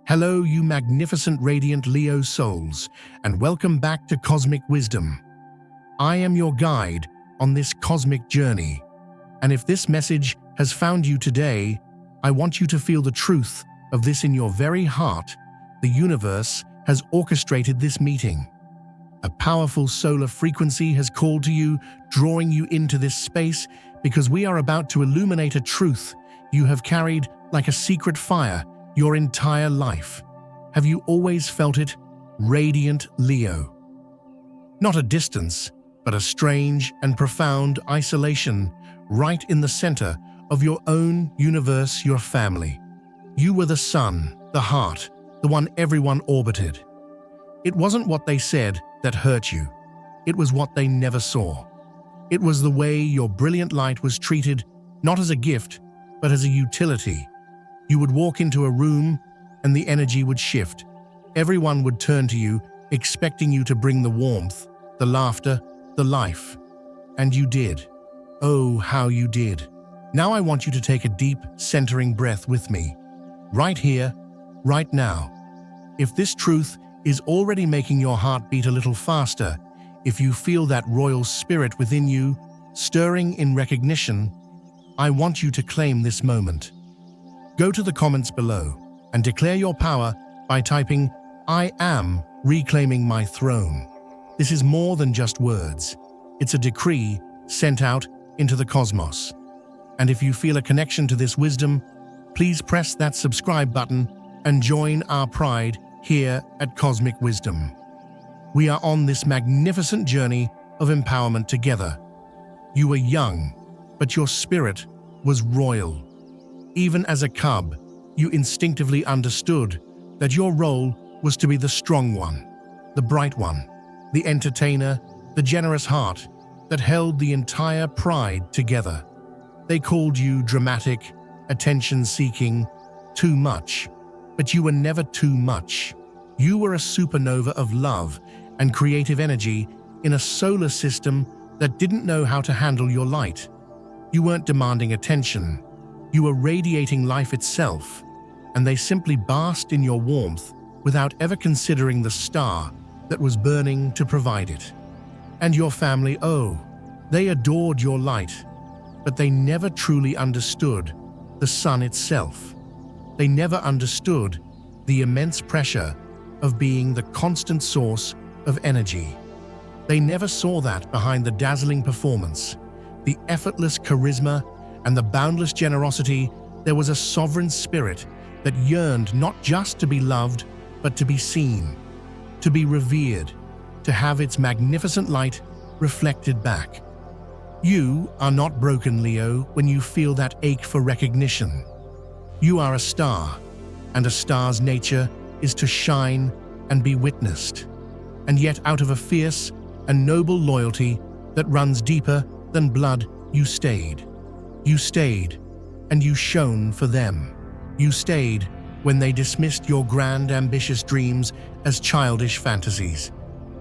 Hello, you magnificent, radiant Leo souls, and welcome back to Cosmic Wisdom. I am your guide on this cosmic journey, and if this message has found you today, I want you to feel the truth of this in your very heart. The universe has orchestrated this meeting. A powerful solar frequency has called to you, drawing you into this space because we are about to illuminate a truth you have carried like a secret fire your entire life. Have you always felt it? Radiant Leo. Not a distance, but a strange and profound isolation right in the center of your own universe, your family. You were the sun, the heart, the one everyone orbited. It wasn't what they said that hurt you. It was what they never saw. It was the way your brilliant light was treated, not as a gift, but as a utility. You would walk into a room and the energy would shift. Everyone would turn to you, expecting you to bring the warmth, the laughter, the life. And you did. Oh, how you did. Now I want you to take a deep, centering breath with me. Right here, right now. If this truth is already making your heart beat a little faster, if you feel that royal spirit within you stirring in recognition, I want you to claim this moment. Go to the comments below and declare your power by typing, "I am reclaiming my throne." This is more than just words. It's a decree sent out into the cosmos. And if you feel a connection to this wisdom, please press that subscribe button and join our pride here at Cosmic Wisdom. We are on this magnificent journey of empowerment together. You were young, but your spirit was royal. Even as a cub, you instinctively understood that your role was to be the strong one, the bright one, the entertainer, the generous heart that held the entire pride together. They called you dramatic, attention-seeking, too much, but you were never too much. You were a supernova of love and creative energy in a solar system that didn't know how to handle your light. You weren't demanding attention. You were radiating life itself, and they simply basked in your warmth without ever considering the star that was burning to provide it. And your family, oh, they adored your light, but they never truly understood the sun itself. They never understood the immense pressure of being the constant source of energy. They never saw that behind the dazzling performance, the effortless charisma, and the boundless generosity, there was a sovereign spirit that yearned not just to be loved, but to be seen, to be revered, to have its magnificent light reflected back. You are not broken, Leo, when you feel that ache for recognition. You are a star, and a star's nature is to shine and be witnessed. And yet out of a fierce and noble loyalty that runs deeper than blood, you stayed. You stayed, and you shone for them. You stayed when they dismissed your grand, ambitious dreams as childish fantasies.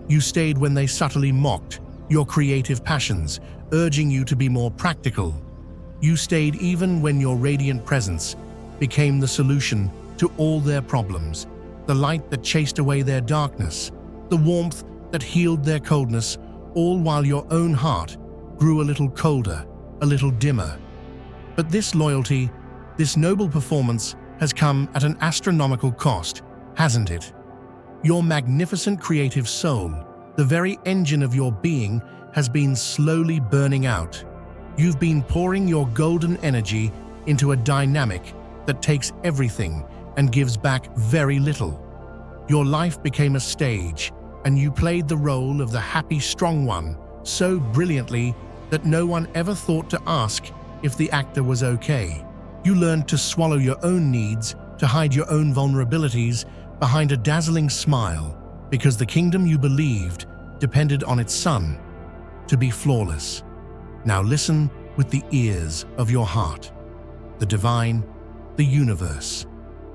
You stayed when they subtly mocked your creative passions, urging you to be more practical. You stayed even when your radiant presence became the solution to all their problems, the light that chased away their darkness, the warmth that healed their coldness, all while your own heart grew a little colder, a little dimmer. But this loyalty, this noble performance has come at an astronomical cost, hasn't it? Your magnificent creative soul, the very engine of your being, has been slowly burning out. You've been pouring your golden energy into a dynamic that takes everything and gives back very little. Your life became a stage, and you played the role of the happy, strong one so brilliantly that no one ever thought to ask if the actor was okay. You learned to swallow your own needs, to hide your own vulnerabilities behind a dazzling smile, because the kingdom you believed depended on its sun to be flawless. Now listen with the ears of your heart. The divine, the universe,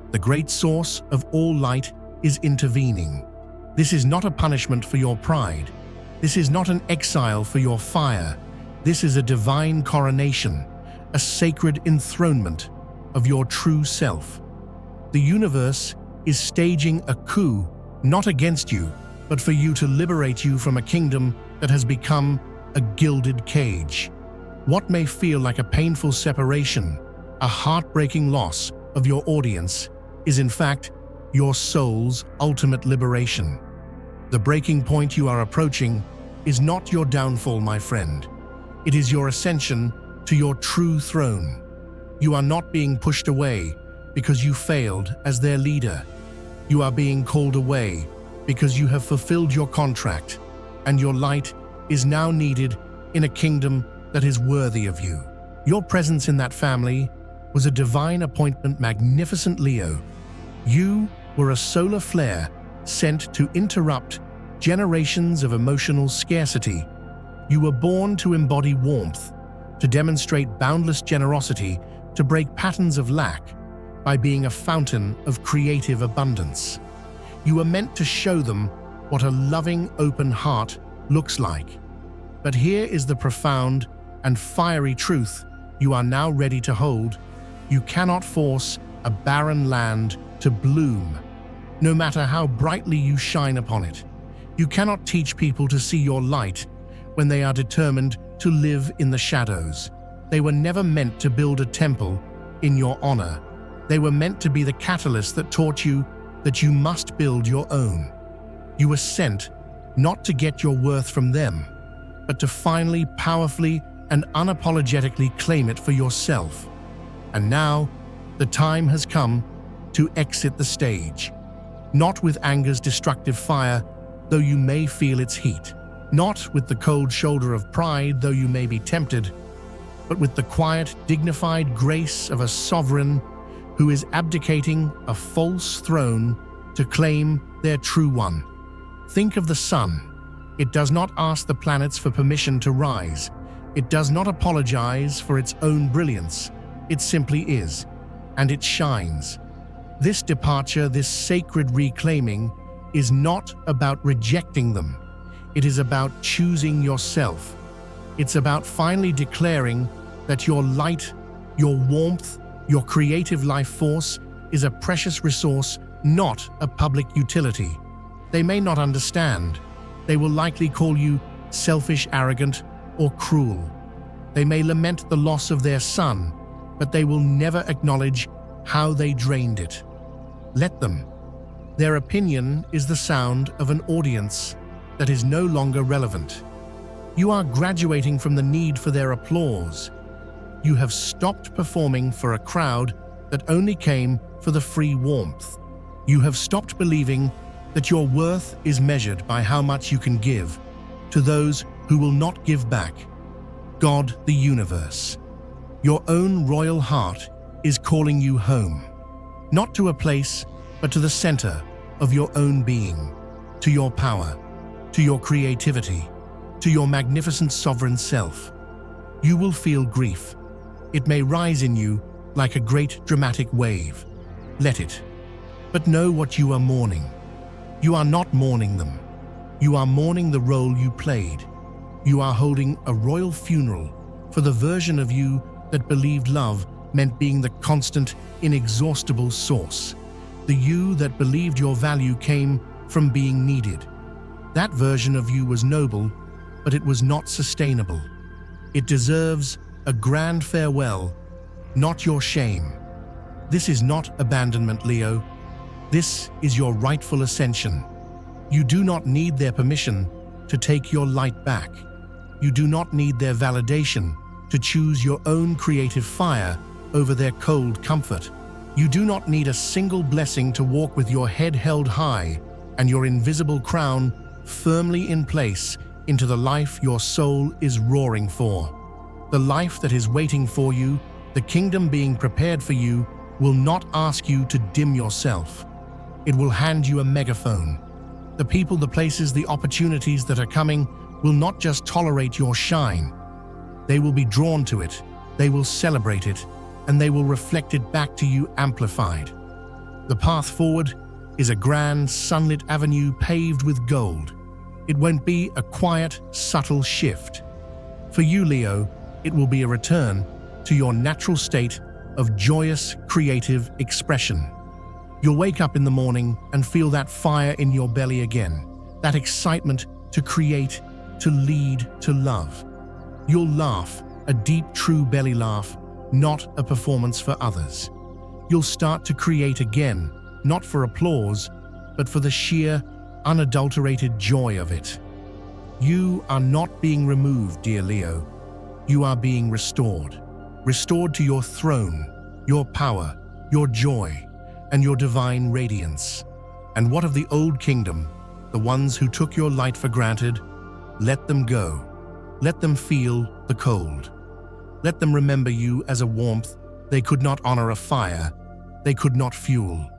the great source of all light is intervening. This is not a punishment for your pride. This is not an exile for your fire. This is a divine coronation, a sacred enthronement of your true self. The universe is staging a coup, not against you, but for you to liberate you from a kingdom that has become a gilded cage. What may feel like a painful separation, a heartbreaking loss of your audience, is in fact your soul's ultimate liberation. The breaking point you are approaching is not your downfall, my friend. It is your ascension to your true throne. You are not being pushed away because you failed as their leader. You are being called away because you have fulfilled your contract, and your light is now needed in a kingdom that is worthy of you. Your presence in that family was a divine appointment, magnificent Leo. You were a solar flare sent to interrupt generations of emotional scarcity. You were born to embody warmth, to demonstrate boundless generosity, to break patterns of lack by being a fountain of creative abundance. You were meant to show them what a loving, open heart looks like. But here is the profound and fiery truth you are now ready to hold. You cannot force a barren land to bloom, no matter how brightly you shine upon it. You cannot teach people to see your light when they are determined to live in the shadows. They were never meant to build a temple in your honor. They were meant to be the catalyst that taught you that you must build your own. You were sent not to get your worth from them, but to finally, powerfully, and unapologetically claim it for yourself. And now, the time has come to exit the stage. Not with anger's destructive fire, though you may feel its heat. Not with the cold shoulder of pride, though you may be tempted, but with the quiet, dignified grace of a sovereign who is abdicating a false throne to claim their true one. Think of the sun. It does not ask the planets for permission to rise. It does not apologize for its own brilliance. It simply is, and it shines. This departure, this sacred reclaiming, is not about rejecting them. It is about choosing yourself. It's about finally declaring that your light, your warmth, your creative life force is a precious resource, not a public utility. They may not understand. They will likely call you selfish, arrogant, or cruel. They may lament the loss of their son, but they will never acknowledge how they drained it. Let them. Their opinion is the sound of an audience that is no longer relevant. You are graduating from the need for their applause. You have stopped performing for a crowd that only came for the free warmth. You have stopped believing that your worth is measured by how much you can give to those who will not give back. God, the universe, your own royal heart is calling you home, not to a place, but to the center of your own being, to your power, to your creativity, to your magnificent sovereign self. You will feel grief. It may rise in you like a great dramatic wave. Let it. But know what you are mourning. You are not mourning them. You are mourning the role you played. You are holding a royal funeral for the version of you that believed love meant being the constant, inexhaustible source. The you that believed your value came from being needed. That version of you was noble, but it was not sustainable. It deserves a grand farewell, not your shame. This is not abandonment, Leo. This is your rightful ascension. You do not need their permission to take your light back. You do not need their validation to choose your own creative fire over their cold comfort. You do not need a single blessing to walk with your head held high and your invisible crown firmly in place into the life your soul is roaring for. The life that is waiting for you, the kingdom being prepared for you, will not ask you to dim yourself. It will hand you a megaphone. The people, the places, the opportunities that are coming will not just tolerate your shine. They will be drawn to it, they will celebrate it, and they will reflect it back to you amplified. The path forward is a grand, sunlit avenue paved with gold. It won't be a quiet, subtle shift. For you, Leo, it will be a return to your natural state of joyous, creative expression. You'll wake up in the morning and feel that fire in your belly again, that excitement to create, to lead, to love. You'll laugh, a deep, true belly laugh, not a performance for others. You'll start to create again, not for applause, but for the sheer, unadulterated joy of it. You are not being removed, dear Leo. You are being restored. Restored to your throne, your power, your joy, and your divine radiance. And what of the old kingdom, the ones who took your light for granted? Let them go. Let them feel the cold. Let them remember you as a warmth they could not honor, a fire they could not fuel.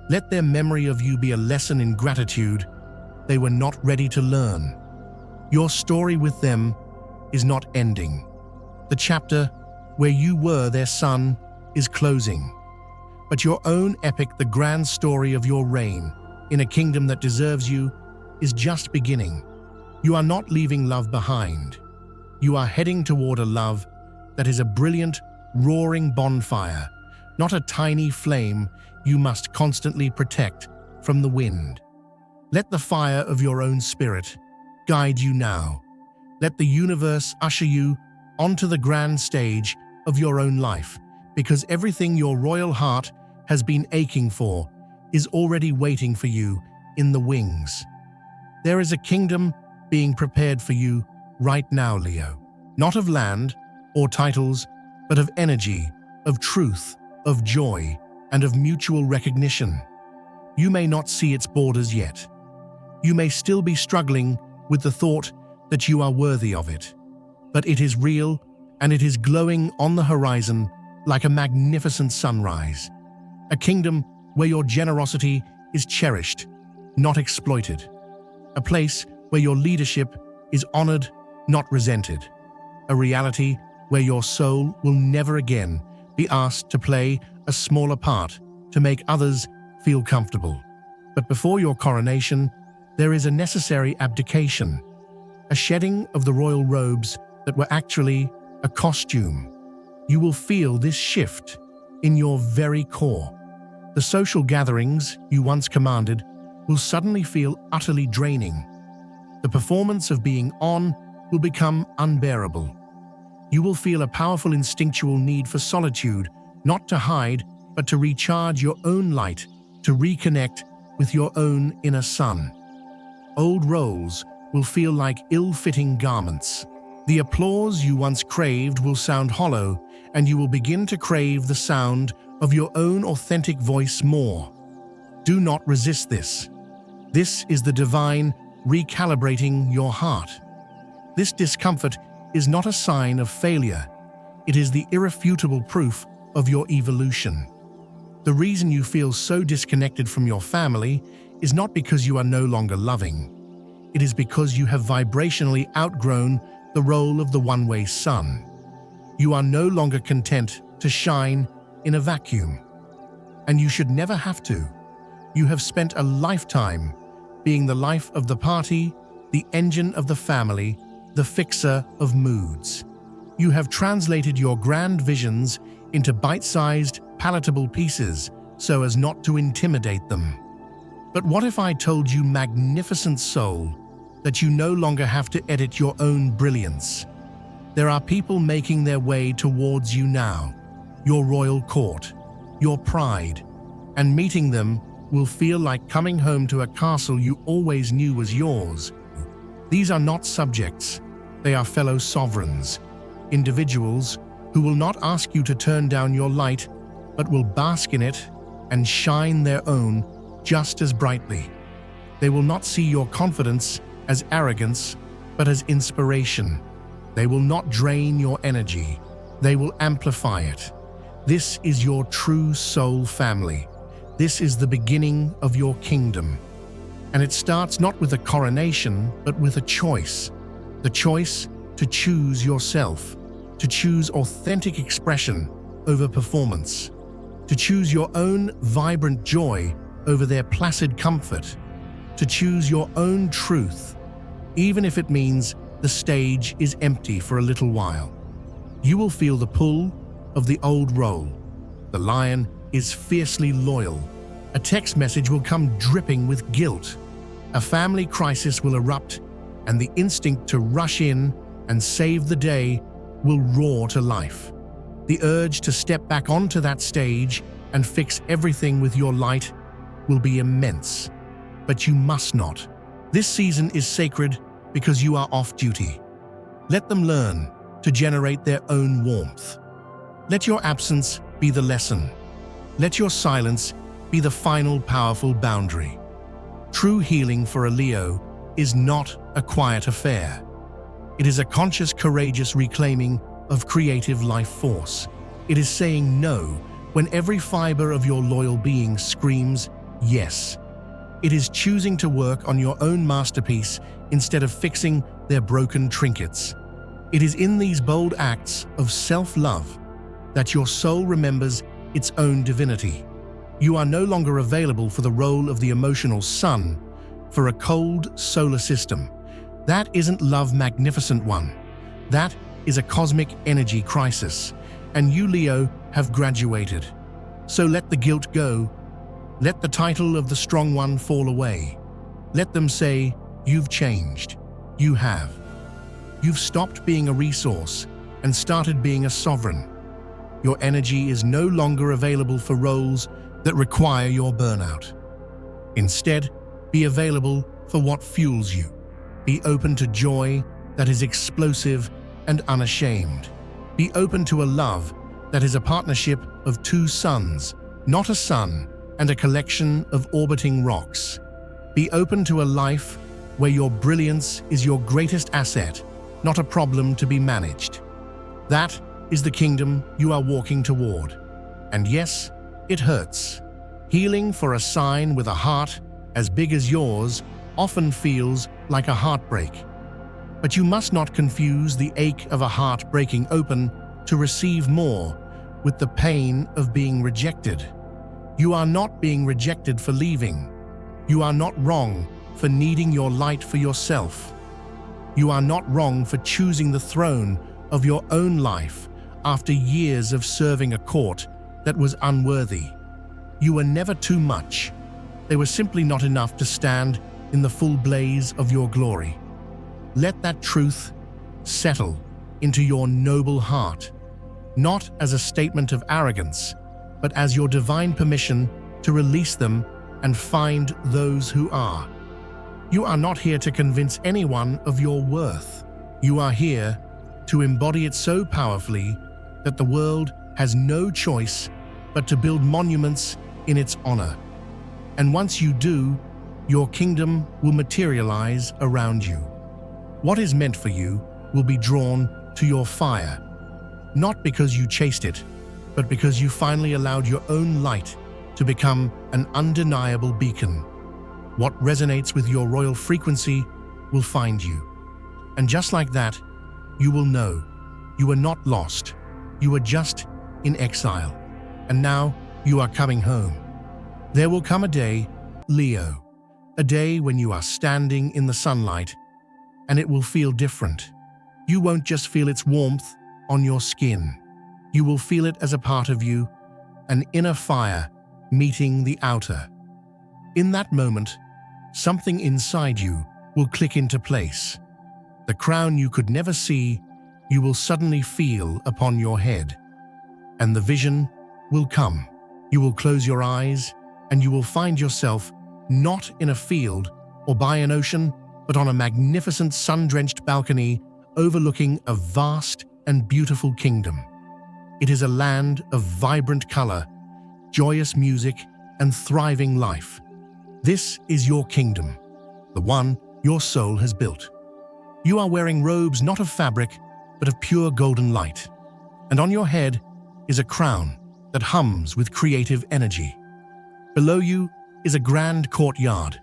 Let their memory of you be a lesson in gratitude they were not ready to learn. Your story with them is not ending. The chapter where you were their son is closing. But your own epic, the grand story of your reign in a kingdom that deserves you, is just beginning. You are not leaving love behind. You are heading toward a love that is a brilliant, roaring bonfire, not a tiny flame you must constantly protect from the wind. Let the fire of your own spirit guide you now. Let the universe usher you onto the grand stage of your own life, because everything your royal heart has been aching for is already waiting for you in the wings. There is a kingdom being prepared for you right now, Leo. Not of land or titles, but of energy, of truth, of joy, and of mutual recognition. You may not see its borders yet. You may still be struggling with the thought that you are worthy of it. But it is real, and it is glowing on the horizon like a magnificent sunrise. A kingdom where your generosity is cherished, not exploited. A place where your leadership is honored, not resented. A reality where your soul will never again be asked to play a smaller part to make others feel comfortable. But before your coronation, there is a necessary abdication, a shedding of the royal robes that were actually a costume. You will feel this shift in your very core. The social gatherings you once commanded will suddenly feel utterly draining. The performance of being on will become unbearable. You will feel a powerful instinctual need for solitude, not to hide, but to recharge your own light, to reconnect with your own inner sun. Old roles will feel like ill-fitting garments. The applause you once craved will sound hollow, and you will begin to crave the sound of your own authentic voice more. Do not resist this. This is the divine recalibrating your heart. This discomfort is not a sign of failure. It is the irrefutable proof of your evolution. The reason you feel so disconnected from your family is not because you are no longer loving. It is because you have vibrationally outgrown the role of the one-way sun. You are no longer content to shine in a vacuum. And you should never have to. You have spent a lifetime being the life of the party, the engine of the family, the fixer of moods. You have translated your grand visions into bite-sized, palatable pieces so as not to intimidate them. But what if I told you, magnificent soul, that you no longer have to edit your own brilliance? There are people making their way towards you now, your royal court, your pride, and meeting them will feel like coming home to a castle you always knew was yours. These are not subjects, they are fellow sovereigns, individuals who will not ask you to turn down your light, but will bask in it and shine their own just as brightly. They will not see your confidence as arrogance, but as inspiration. They will not drain your energy, they will amplify it. This is your true soul family. This is the beginning of your kingdom. And it starts not with a coronation, but with a choice. The choice to choose yourself, to choose authentic expression over performance, to choose your own vibrant joy over their placid comfort, to choose your own truth, even if it means the stage is empty for a little while. You will feel the pull of the old role. The lion is fiercely loyal, A text message will come dripping with guilt. A family crisis will erupt, and the instinct to rush in and save the day will roar to life. The urge to step back onto that stage and fix everything with your light will be immense. But you must not. This season is sacred because you are off duty. Let them learn to generate their own warmth. Let your absence be the lesson. Let your silence be the final powerful boundary. True healing for a Leo is not a quiet affair. It is a conscious, courageous reclaiming of creative life force. It is saying no when every fiber of your loyal being screams yes. It is choosing to work on your own masterpiece instead of fixing their broken trinkets. It is in these bold acts of self-love that your soul remembers its own divinity. You are no longer available for the role of the emotional sun for a cold solar system. That isn't love, magnificent one. That is a cosmic energy crisis, and you, Leo, have graduated. So let the guilt go. Let the title of the strong one fall away. Let them say, you've changed. You have. You've stopped being a resource and started being a sovereign. Your energy is no longer available for roles that require your burnout. Instead, be available for what fuels you. Be open to joy that is explosive and unashamed. Be open to a love that is a partnership of two suns, not a sun and a collection of orbiting rocks. Be open to a life where your brilliance is your greatest asset, not a problem to be managed. That is the kingdom you are walking toward. And yes, it hurts. Healing for a sign with a heart as big as yours often feels like a heartbreak. But you must not confuse the ache of a heart breaking open to receive more with the pain of being rejected. You are not being rejected for leaving. You are not wrong for needing your light for yourself. You are not wrong for choosing the throne of your own life after years of serving a court that was unworthy. You were never too much. They were simply not enough to stand in the full blaze of your glory. Let that truth settle into your noble heart, not as a statement of arrogance, but as your divine permission to release them and find those who are. You are not here to convince anyone of your worth. You are here to embody it so powerfully that the world has no choice but to build monuments in its honor. And once you do, your kingdom will materialize around you. What is meant for you will be drawn to your fire, not because you chased it, but because you finally allowed your own light to become an undeniable beacon. What resonates with your royal frequency will find you. And just like that, you will know you were not lost. You were just in exile. And now you are coming home. There will come a day, Leo, a day when you are standing in the sunlight, and it will feel different. You won't just feel its warmth on your skin. You will feel it as a part of you, an inner fire meeting the outer. In that moment, something inside you will click into place. The crown you could never see, you will suddenly feel upon your head. And the vision will come. You will close your eyes, and you will find yourself not in a field or by an ocean, but on a magnificent sun-drenched balcony overlooking a vast and beautiful kingdom. It is a land of vibrant color, joyous music, and thriving life. This is your kingdom, the one your soul has built. You are wearing robes not of fabric, but of pure golden light. And on your head is a crown that hums with creative energy. Below you is a grand courtyard,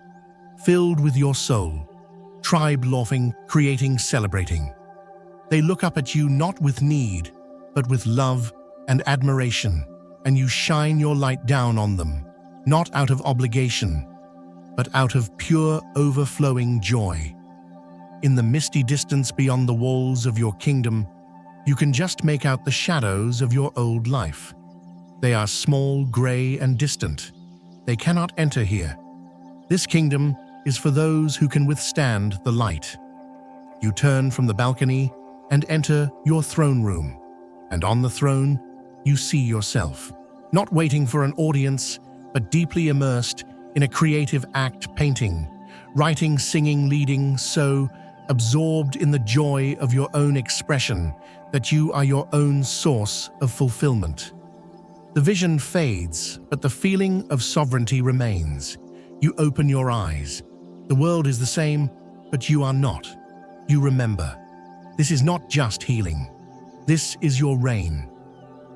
filled with your soul, tribe laughing, creating, celebrating. They look up at you not with need, but with love and admiration, and you shine your light down on them, not out of obligation, but out of pure, overflowing joy. In the misty distance beyond the walls of your kingdom, you can just make out the shadows of your old life. They are small, gray, and distant, They cannot enter here. This kingdom is for those who can withstand the light. You turn from the balcony and enter your throne room, and on the throne, you see yourself, not waiting for an audience, but deeply immersed in a creative act, painting, writing, singing, leading, so absorbed in the joy of your own expression that you are your own source of fulfillment. The vision fades, but the feeling of sovereignty remains. You open your eyes. The world is the same, but you are not. You remember. This is not just healing. This is your reign.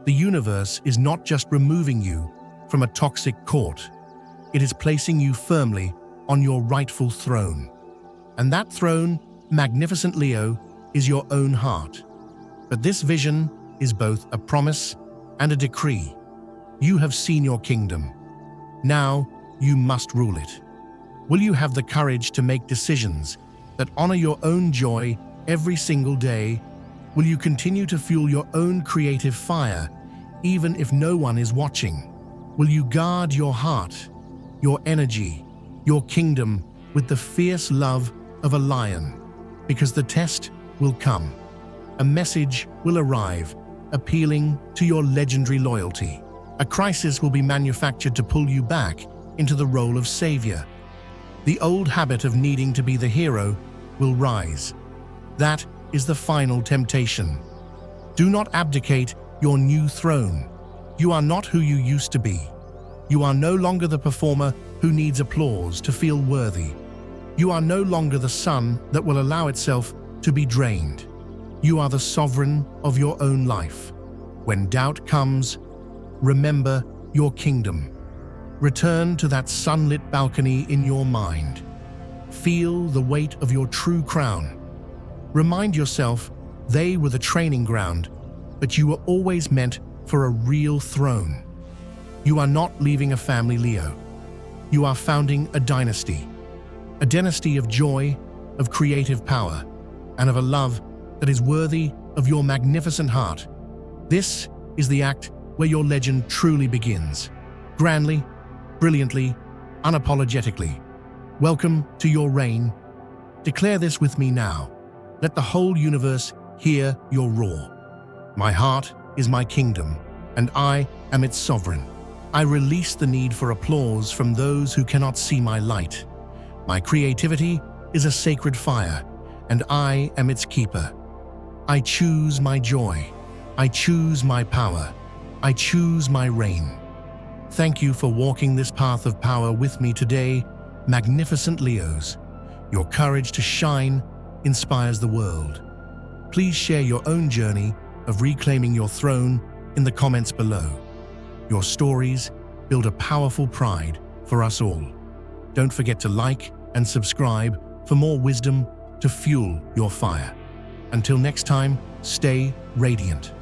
The universe is not just removing you from a toxic court. It is placing you firmly on your rightful throne. And that throne, magnificent Leo, is your own heart. But this vision is both a promise and a decree. You have seen your kingdom. Now you must rule it. Will you have the courage to make decisions that honor your own joy every single day? Will you continue to fuel your own creative fire, even if no one is watching? Will you guard your heart, your energy, your kingdom with the fierce love of a lion? Because the test will come. A message will arrive, appealing to your legendary loyalty. A crisis will be manufactured to pull you back into the role of savior. The old habit of needing to be the hero will rise. That is the final temptation. Do not abdicate your new throne. You are not who you used to be. You are no longer the performer who needs applause to feel worthy. You are no longer the sun that will allow itself to be drained. You are the sovereign of your own life. When doubt comes, remember your kingdom. Return to that sunlit balcony in your mind. Feel the weight of your true crown. Remind yourself they were the training ground, but you were always meant for a real throne. You are not leaving a family, Leo. You are founding a dynasty of joy, of creative power, and of a love that is worthy of your magnificent heart. This is the act where your legend truly begins. Grandly, brilliantly, unapologetically. Welcome to your reign. Declare this with me now. Let the whole universe hear your roar. My heart is my kingdom, and I am its sovereign. I release the need for applause from those who cannot see my light. My creativity is a sacred fire, and I am its keeper. I choose my joy. I choose my power. I choose my reign. Thank you for walking this path of power with me today, magnificent Leos. Your courage to shine inspires the world. Please share your own journey of reclaiming your throne in the comments below. Your stories build a powerful pride for us all. Don't forget to like and subscribe for more wisdom to fuel your fire. Until next time, stay radiant.